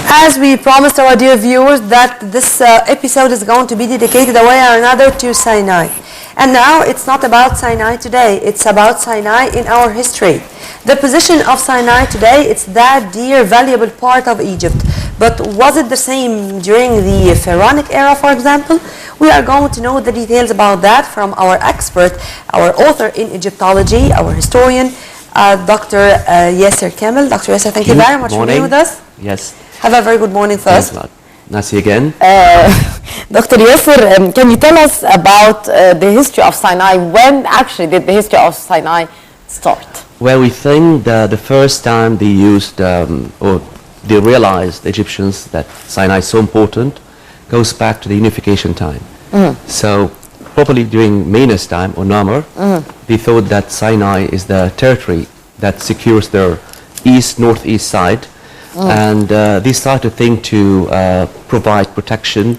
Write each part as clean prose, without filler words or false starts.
As we promised our dear viewers that this episode is going to be dedicated a way or another to Sinai. And now it's not about Sinai today, it's about Sinai in our history. The position of Sinai today, it's that dear, valuable part of Egypt. But was it the same during the Pharaonic era, for example? We are going to know the details about that from our expert, our author in Egyptology, our historian, Dr. Yasser Kamel. Dr. Yasser, thank you very much for being with us. Yes. Have a very good morning first. Thanks a lot. Nice to see you again. Dr. Yasser, can you tell us about the history of Sinai? When actually did the history of Sinai start? Well, we think that the first time they used, or they realized, the Egyptians, that Sinai is so important, goes back to the unification time. So probably during Menes time, or Namr, they thought that Sinai is the territory that secures their northeast side. And they started to think to provide protection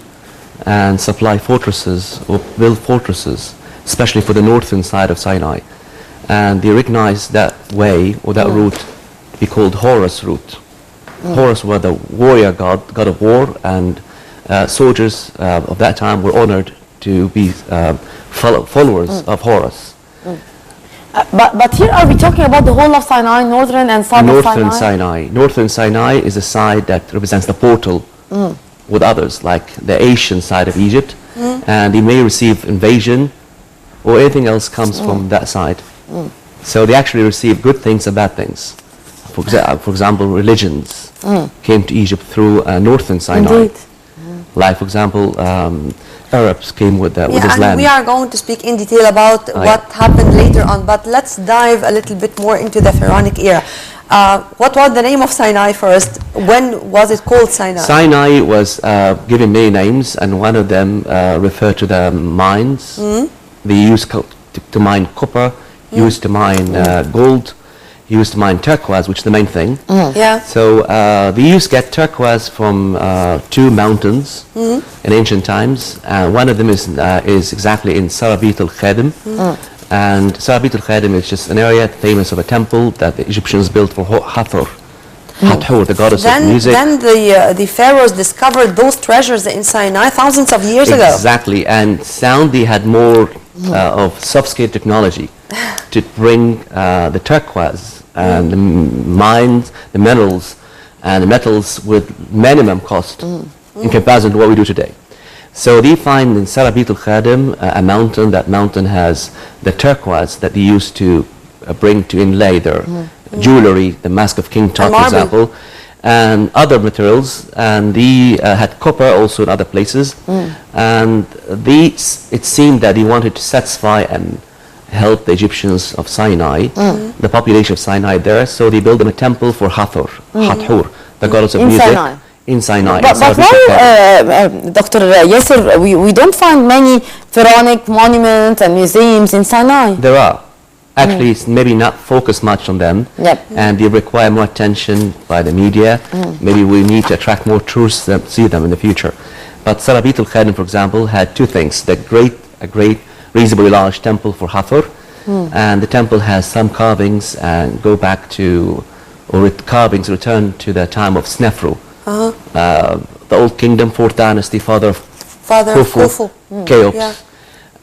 and supply fortresses or build fortresses, especially for the northern side of Sinai. And they recognized that way or that route to be called Horus route. Horus was the warrior god of war, and soldiers of that time were honored to be followers of Horus. But here are we talking about the whole of Sinai, northern and southern Northern Sinai? Sinai. Northern Sinai is a side that represents the portal with others, like the Asian side of Egypt, and they may receive invasion or anything else comes from that side. So they actually receive good things and bad things. For example, religions came to Egypt through Northern Sinai. Indeed. Like, for example, Arabs came with Islam. And we are going to speak in detail about what happened later on, but let's dive a little bit more into the Pharaonic era. What was the name of Sinai first? When was it called Sinai? Sinai was given many names, and one of them referred to the mines. They used to mine copper, used to mine gold, used to mine turquoise, which is the main thing. Yeah. So they used to get turquoise from two mountains in ancient times. One of them is exactly in Sarabit al-Khadim. And Sarabit al-Khadim is just an area famous of a temple that the Egyptians built for Hathor. Hathor, the goddess of music. Then the pharaohs discovered those treasures in Sinai thousands of years ago. Exactly, and they had more of sophisticated technology to bring the turquoise and the mines, the minerals, and the metals with minimum cost in comparison to what we do today. So they find in Sarabit al-Khadim a mountain. That mountain has the turquoise that they used to bring to inlay their jewelry, the mask of King Tut, for example, and other materials. And they had copper also in other places. And it seemed that they wanted to satisfy and help the Egyptians of Sinai, the population of Sinai there. So they built them a temple for Hathor, Hathor, the goddess of music. Sinai. In Sinai. But why, Dr. Yasser, we don't find many pharaonic monuments and museums in Sinai? There are. Actually, it's maybe not focused much on them, and they require more attention by the media. Maybe we need to attract more tourists to see them in the future. But Sarabit al-Khadim, for example, had two things: a great, reasonably large temple for Hathor, and the temple has some carvings and go back to, or carvings return to the time of Snefru. The old kingdom, 4th dynasty, father of Khufu, Cheops.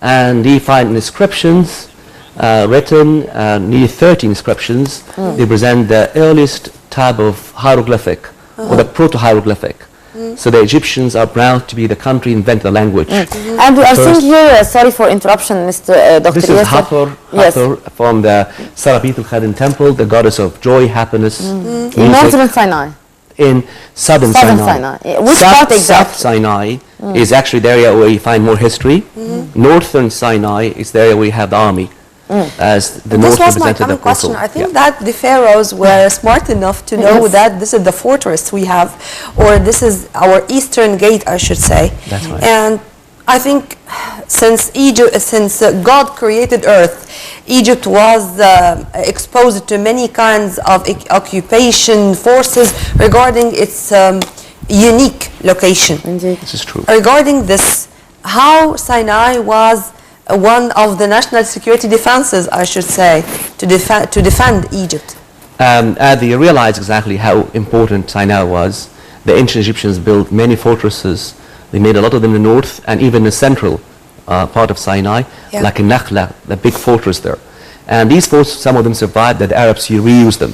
And they find inscriptions written, nearly 30 inscriptions. They present the earliest type of hieroglyphic, or the proto-hieroglyphic. So the Egyptians are proud to be the country invented the language. And we are seeing here, sorry for interruption, Mr. Dr. This is Hathor from the Sarabit al-Khadim temple, the goddess of joy, happiness, music. In northern Sinai. In southern Sinai. Which part exactly? South Sinai is actually the area where you find more history. Northern Sinai is the area where you have the army. As the north this was my represented common the question. portal. I think that the pharaohs were smart enough to know that this is the fortress we have, or this is our eastern gate, I should say. That's right. And I think since God created Earth, Egypt was exposed to many kinds of occupation forces regarding its unique location. Indeed. This is true. Regarding this, how Sinai was one of the national security defenses, I should say, to defend Egypt. They realized exactly how important Sinai was, the ancient Egyptians built many fortresses. They made a lot of them in the north and even the central part of Sinai, like in Nakhla, the big fortress there. And these forts, some of them survived, that the Arabs reused them.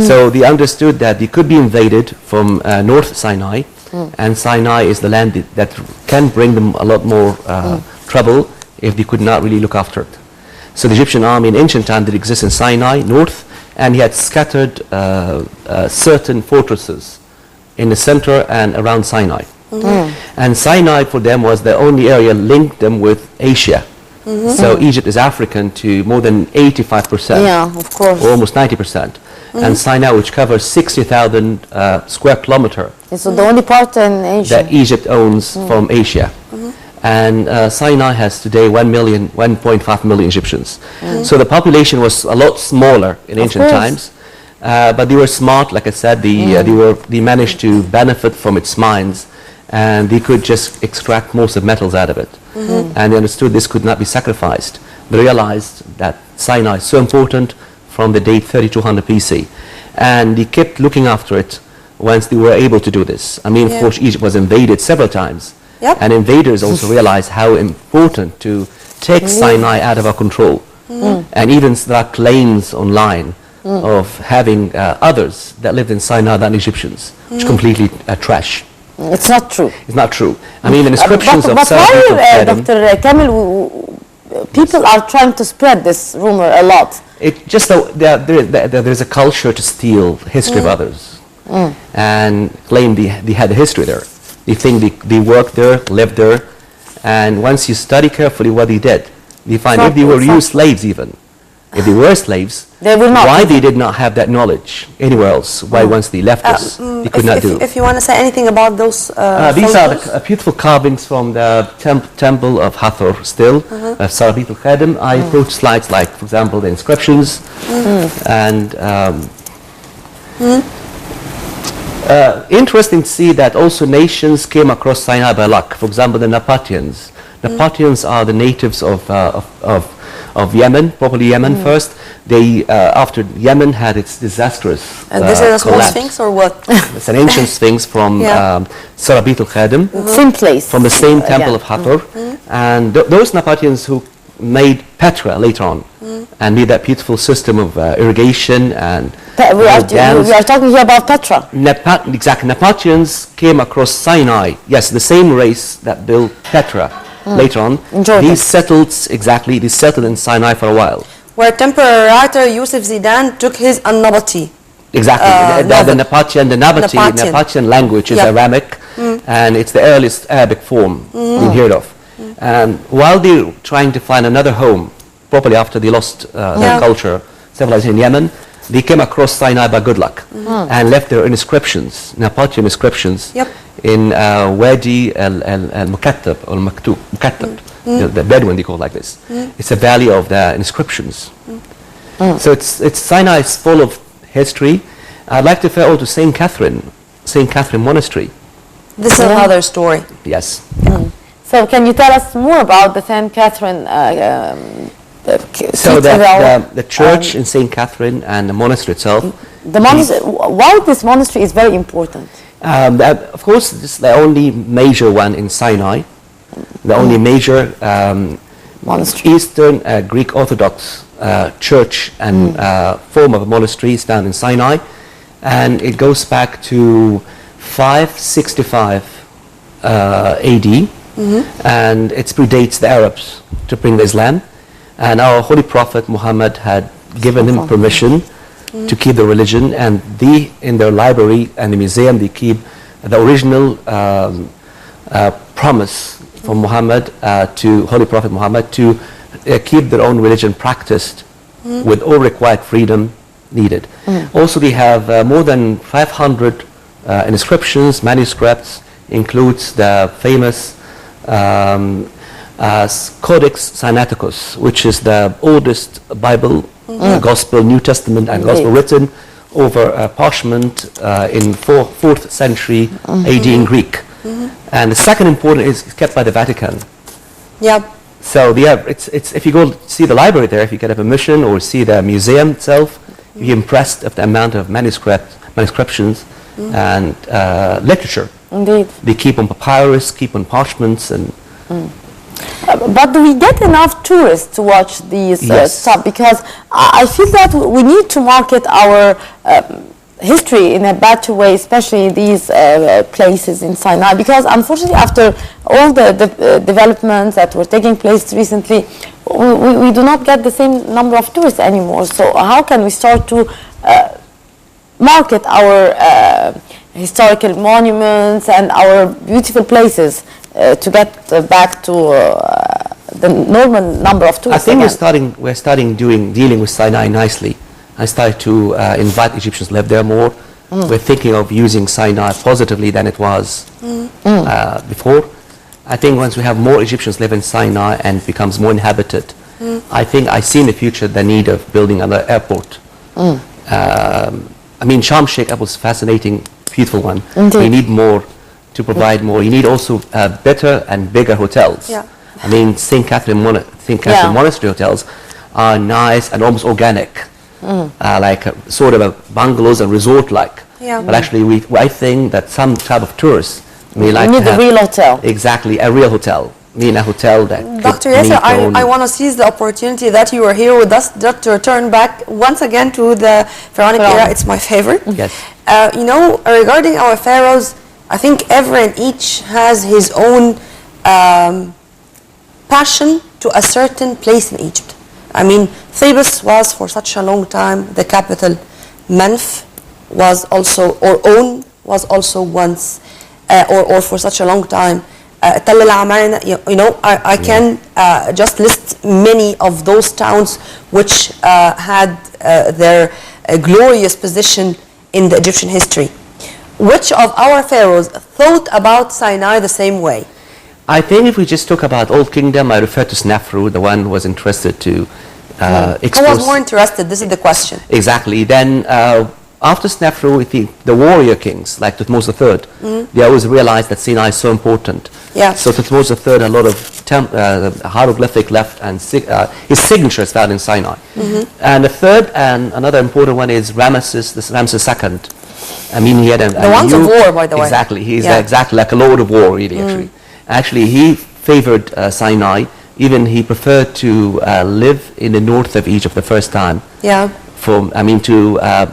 So they understood that they could be invaded from North Sinai, and Sinai is the land that can bring them a lot more trouble if they could not really look after it. So the Egyptian army in ancient time did exist in Sinai, north, and he had scattered certain fortresses in the center and around Sinai. And Sinai for them was the only area linked them with Asia. So Egypt is African to more than 85%. Yeah, of course. Or almost 90%. And Sinai, which covers 60,000 square kilometer. It's the only part in Asia that Egypt owns from Asia. And Sinai has today 1.5 million Egyptians. So the population was a lot smaller in ancient times. But they were smart, like I said, they managed to benefit from its mines, and they could just extract most of the metals out of it. And they understood this could not be sacrificed. They realized that Sinai is so important from the date 3200 BC. And they kept looking after it once they were able to do this. I mean, of course, Egypt was invaded several times. And invaders also realized how important to take Sinai out of our control. And even there are claims online of having others that lived in Sinai than Egyptians, which completely trash. It's not true. It's not true. I mean, the inscriptions of but why, Dr. Kamil, people are trying to spread this rumor a lot. It just there's a culture to steal history of others and claim they had a history there. They think they worked there, lived there, and once you study carefully what they did, they find if they were used slaves even, if they were slaves, they will not why they did not have that knowledge anywhere else, why once they left us, they could not do. If you want to say anything about those these are the beautiful carvings from the temple of Hathor still, of Sarabit al-Khadim. I wrote slides like, for example, the inscriptions, and interesting to see that also nations came across Sinai by luck. For example, the Napatians. Napatians are the natives of Yemen, probably Yemen first. They, after Yemen had its disastrous this is a small collapse. sphinx or what? It's an ancient sphinx from Sarabit al-Khadim. Same place. From the same temple of Hathor. And those Napatians who made Petra later on and made that beautiful system of irrigation and we are talking here about Petra. Exactly. Napatians came across Sinai. Yes, the same race that built Petra later on. These settled in Sinai for a while. Where temporary writer Yusuf Zidan took his An-Nabati. Exactly. The Napatian language is Aramic, and it's the earliest Arabic form we heard of. And while they're trying to find another home, probably after they lost their culture, civilization in Yemen, they came across Sinai by good luck and left their inscriptions, Napatian inscriptions, in Wadi al-Mukattab or Mukattab, the Bedouin they call it like this. It's a valley of the inscriptions. So Sinai is full of history. I'd like to refer also to St. Catherine Monastery. This is another story. Yes. So can you tell us more about the St. Catherine so the church in St. Catherine and the monastery itself. Why this monastery is very important? Of course, this is the only major one in Sinai, the only major monastery. Eastern Greek Orthodox church and form of a monastery is down in Sinai, and it goes back to 565 AD, and it predates the Arabs to bring the Islam. And our Holy Prophet Muhammad had given him permission to keep the religion, and in their library and the museum, they keep the original promise from Muhammad to Holy Prophet Muhammad to keep their own religion practiced with all required freedom needed. Also, they have more than 500 inscriptions, manuscripts, includes the famous Codex Sinaiticus, which is the oldest Bible, Gospel, New Testament, and Gospel written over parchment in 4th century AD in Greek. And the second important is kept by the Vatican. So if you go see the library there, if you get a permission or see the museum itself, you're impressed of the amount of manuscriptions and literature. Indeed. They keep on papyrus, keep on parchments, and But do we get enough tourists to watch these Yes. stuff? Because I feel that we need to market our history in a better way, especially these places in Sinai. Because unfortunately, after all the developments that were taking place recently, we do not get the same number of tourists anymore. So how can we start to market our historical monuments and our beautiful places to get back to the normal number of I tourists think again? we're starting dealing with Sinai nicely. I started to invite Egyptians to live there more. We're thinking of using Sinai positively than it was before. I think once we have more Egyptians live in Sinai and it becomes more inhabited, I think I see in the future the need of building another airport. I mean, Sharm Sheikh was fascinating, beautiful one. Indeed. We need more to provide more. You need also better and bigger hotels. Yeah. I mean, St. Catherine Monastery hotels are nice and almost organic, like sort of a bungalows and resort-like. Yeah. But actually, I think that some type of tourists may like We to need a have real hotel. exactly a real hotel. I mean, a hotel that Dr. could Yasser, meet your own- I want to seize the opportunity that you are here with us just to return back once again to the Pharaonic Pharaoh. era. It's my favorite. Yes. You know, regarding our pharaohs, I think every and each has his own passion to a certain place in Egypt. I mean, Thebes was for such a long time the capital. Menf was also, or On was also once, or for such a long time. Tell el-Amarna, you know, I can just list many of those towns which had their glorious position in the Egyptian history. Which of our pharaohs thought about Sinai the same way? I think if we just talk about Old Kingdom, I refer to Snefru, the one who was interested to I expose. was more interested, this is the question. Exactly. Then after Snefru, I think the warrior kings, like Thutmose III, they always realized that Sinai is so important. Yeah. So Thutmose III, a lot of hieroglyphic left, and his signature is found in Sinai. And the third and another important one is Ramesses II. I mean, he had The ones of war, by the way. Exactly. He's Yeah. exactly like a lord of war, really, actually. Actually, he favored Sinai. Even he preferred to live in the north of Egypt the first time. Yeah.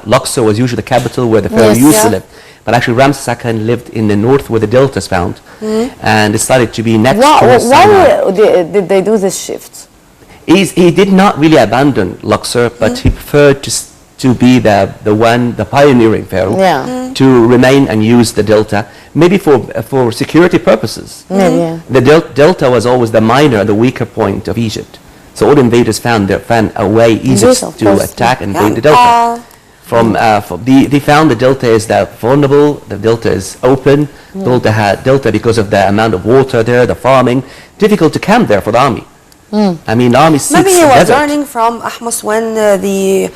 Luxor was usually the capital where the pharaoh Yes. used to Yeah. live. But actually, Ramses II lived in the north where the delta is found. And it started to be next to Sinai. Why did they do this shift? He did not really abandon Luxor, but he preferred to be the pioneering pharaoh, Yeah. to remain and use the delta, maybe for security purposes. Maybe, yeah. The delta was always the minor, the weaker point of Egypt. So all invaders found a way easier Yes, of to course. attack and Yeah. invade the delta. They found the delta is vulnerable, the delta is open, delta because of the amount of water there, the farming, difficult to camp there for the army. I mean, the army seeks Maybe he the was desert. learning from Ahmos when the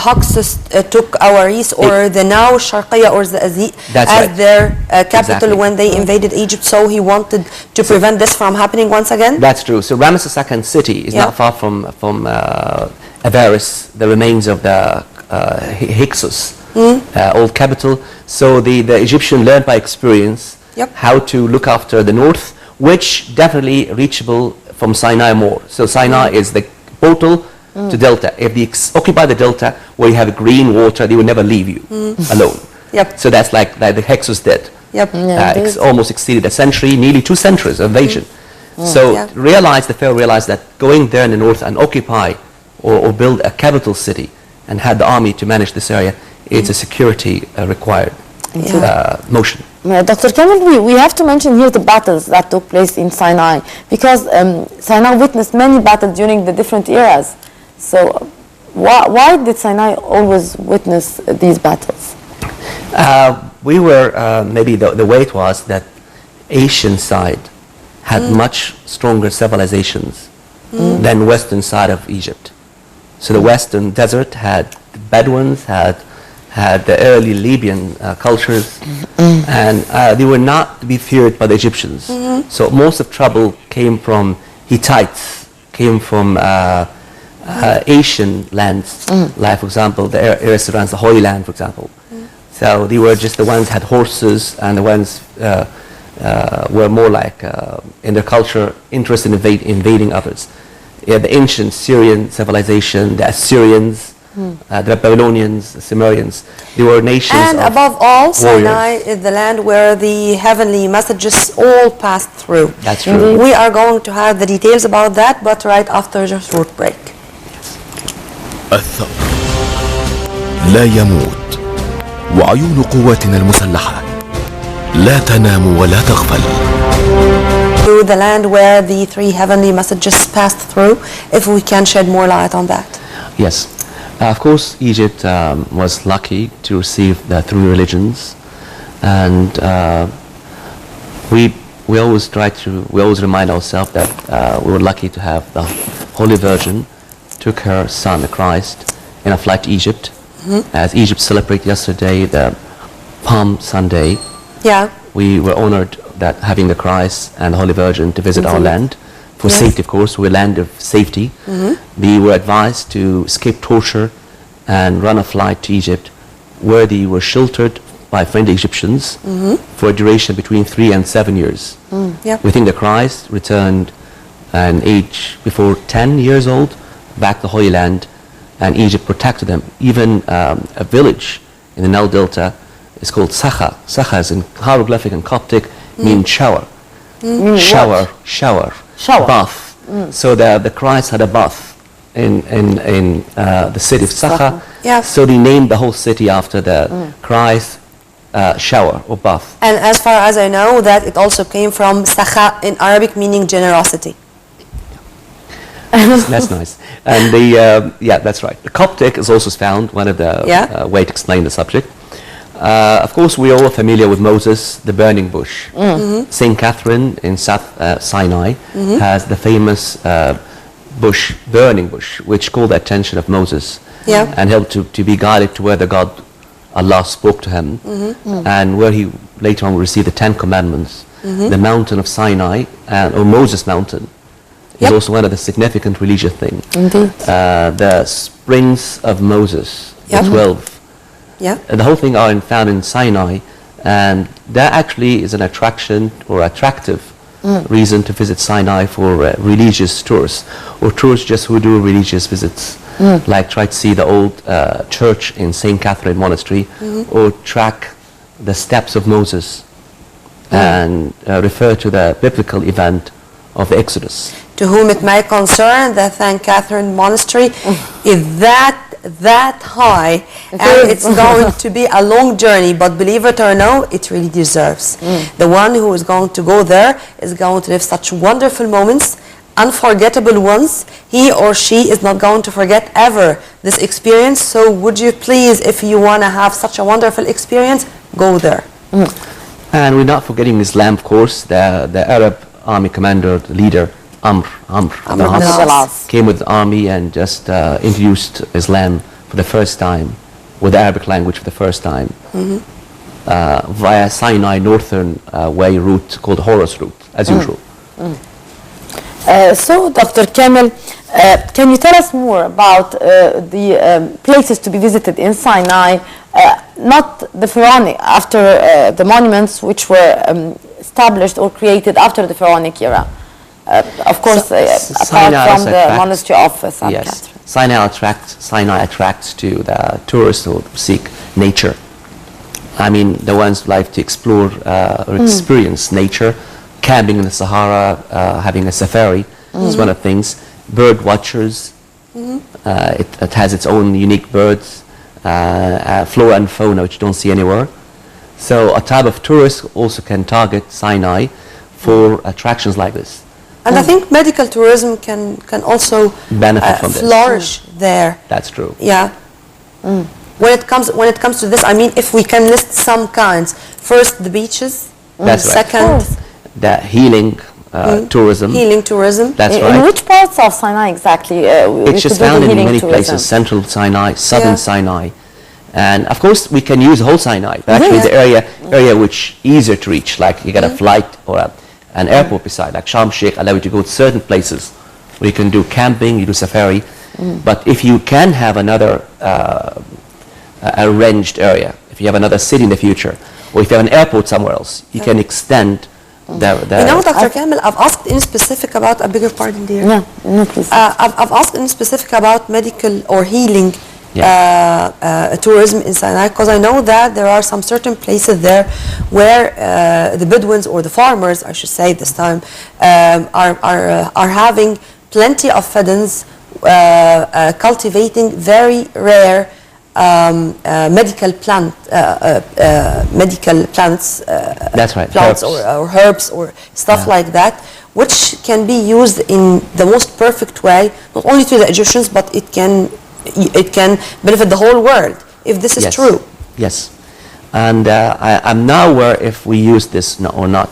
Hyksos took our East, or the now Sharqiya or the Aziz That's as right. their capital Exactly. when they invaded Egypt, so he wanted to prevent this from happening once again? That's true. So Ramesses II city is Yeah. not far from Avaris, the remains of the Hyksos, old capital. So the Egyptian learned by experience Yep. how to look after the north, which definitely reachable from Sinai more. So Sinai is the portal to delta. If they occupy the delta where you have green water, they will never leave you alone. Yep. So that's like the Hyksos did. Yep. Yeah, it is. Almost exceeded a century, nearly 2 centuries of invasion. So Yeah. the pharaoh realized that going there in the north and occupy or build a capital city and had the army to manage this area, it's a security required motion. Dr. Kamel, we have to mention here the battles that took place in Sinai, because Sinai witnessed many battles during the different eras. So why did Sinai always witness these battles? We were, maybe the way it was that Asian side had much stronger civilizations than western side of Egypt. So the western desert had Bedouins, had the early Libyan cultures, and they were not to be feared by the Egyptians. So most of trouble came from Hittites, came from Asian lands, like for example the area surrounds the Holy Land, for example. So they were just the ones had horses, and the ones were more like in their culture interested in invading others. Yeah, the ancient Syrian civilization, the Assyrians, the Babylonians, the Sumerians, they were nations And of above all, warriors. Sinai is the land where the heavenly messages all passed through. That's true. We are going to have the details about that, but right after the short break. الثأر لا يموت، وعيون قواتنا المسلحة لا تنام ولا تغفل. To the land where the three heavenly messages passed through, if we can shed more light on that. Yes. Of course, Egypt was lucky to receive the three religions, and we always remind ourselves that we were lucky to have the Holy Virgin took her son, the Christ, in a flight to Egypt. As Egypt celebrated yesterday the Palm Sunday, Yeah. we were honored that having the Christ and the Holy Virgin to visit our land for Yes. safety, of course. We're a land of safety. They were advised to escape torture and run a flight to Egypt, where they were sheltered by friendly Egyptians for a duration between 3 and 7 years. Yeah. We think the Christ returned an age before 10 years old back to the Holy Land, and Egypt protected them. Even a village in the Nile Delta is called Sakha. Sakha is in hieroglyphic and Coptic, means shower. Shower, bath. So the Christ had a bath in the city of Sakha. Yeah. So they named the whole city after the Christ shower or bath. And as far as I know, that it also came from sakha in Arabic, meaning generosity. That's nice. And yeah, that's right. The Coptic is also found, one of the way to explain the subject. Of course, we all are familiar with Moses, the burning bush. St. Catherine in South Sinai has the famous bush, burning bush, which called the attention of Moses and helped to be guided to where the God, Allah, spoke to him, and where he later on received the 10 Commandments. The mountain of Sinai, or Moses Mountain, is also one of the significant religious things. Indeed. The springs of Moses, the 12. Yeah. The whole thing are found in Sinai, and that actually is an attraction or attractive reason to visit Sinai for religious tours, or tours just who do religious visits, like try to see the old church in St. Catherine Monastery, or track the steps of Moses, and refer to the biblical event of the Exodus. To whom it may concern, the St. Catherine Monastery is that high, and it's going to be a long journey, but believe it or no, it really deserves. The one who is going to go there is going to live such wonderful moments, unforgettable ones. He or she is not going to forget ever this experience. So would you please, if you want to have such a wonderful experience, go there. And we're not forgetting Islam, of course. The Arab army commander, the leader, Amr ibn ibn al-As. came with the army and just introduced Islam for the first time, with the Arabic language for the first time, via Sinai northern way route called Horus route, as usual. So, Dr. Kamel, can you tell us more about the places to be visited in Sinai, not the pharaonic, after the monuments which were established or created after the pharaonic era? Of course, apart from the monastery of St. Catherine. Sinai attracts to the tourists who seek nature. I mean, the ones who like to explore or experience nature, camping in the Sahara, having a safari is one of the things. Bird watchers, it has its own unique birds, flora and fauna which you don't see anywhere. So a type of tourist also can target Sinai for attractions like this. And I think medical tourism can also Benefit from this. flourish there. That's true. Yeah. When it comes to this, I mean, if we can list some kinds. First, the beaches. That's right. Second, The healing tourism. healing tourism. That's In right. which parts of Sinai exactly? It's just found in many places, central Sinai, southern Sinai. And of course, we can use the whole Sinai, but actually the area which easier to reach, like you get a flight or an airport beside, like Sharm Sheikh, allow you to go to certain places where you can do camping, you do safari. But if you can have another arranged area. If you have another city in the future, or if you have an airport somewhere else, you can extend the You know, Dr. Kamel, I've asked in specific about, a bigger pardon dear. No, please. I've asked in specific about medical or healing tourism in Sinai, because I know that there are some certain places there where the Bedouins, or the farmers, I should say this time, are having plenty of fedans cultivating very rare medical plants. That's right. Plants herbs. or herbs or stuff like that, which can be used in the most perfect way, not only to the Egyptians, but it can benefit the whole world, if this is true. Yes. And I'm not aware if we use this or not,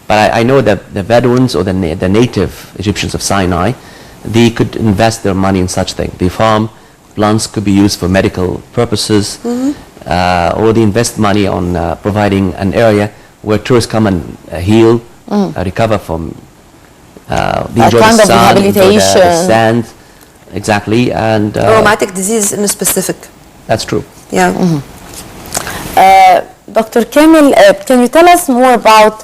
but I know that the Bedouins or the native Egyptians of Sinai, they could invest their money in such thing. They farm plants, could be used for medical purposes, or they invest money on providing an area where tourists come and heal, recover from they enjoy the sun, enjoy the sand. Exactly, and rheumatic disease in specific. That's true. Yeah. Dr. Kamel, can you tell us more about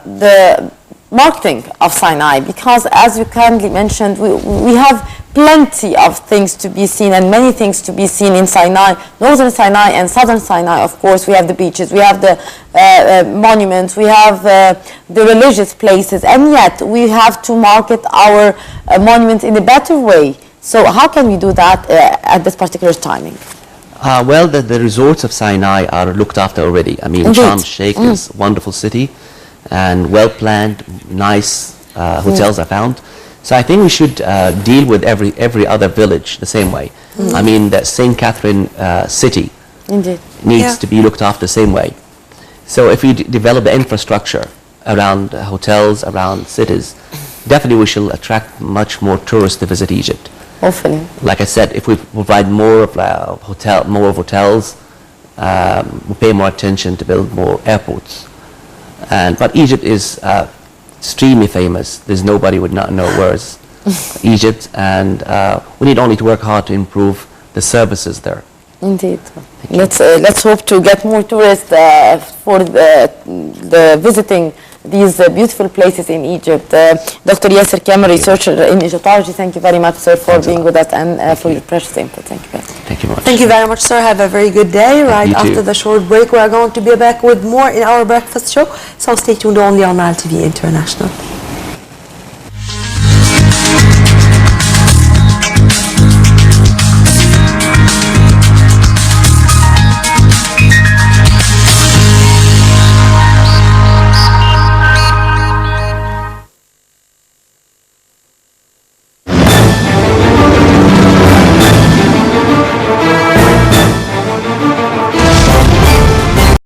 the marketing of Sinai? Because as you kindly mentioned, we have plenty of things to be seen and many things to be seen in Sinai, northern Sinai and southern Sinai. Of course, we have the beaches, we have the monuments, we have the religious places, and yet we have to market our monuments in a better way. So how can we do that at this particular timing? Well, the resorts of Sinai are looked after already. I mean, Sharm el-Sheikh is a wonderful city and well planned, nice hotels are found. So I think we should deal with every other village the same way. I mean, the St. Catherine city needs to be looked after the same way. So if we develop the infrastructure around hotels, around cities, definitely we shall attract much more tourists to visit Egypt. Hopefully. Like I said, if we provide more of hotels, we pay more attention to build more airports. But Egypt is extremely famous. There's nobody would not know where is Egypt, and we need only to work hard to improve the services there. Indeed. Let's hope to get more tourists for the visiting these beautiful places in Egypt. Dr. Yasser Kamel, researcher in Egyptology, thank you very much, sir, for being with us and for your precious input. Thank you very much. Thank you much. Thank you very much, sir. Have a very good day. Right after the short break, we are going to be back with more in our breakfast show. So stay tuned only on Nile TV International.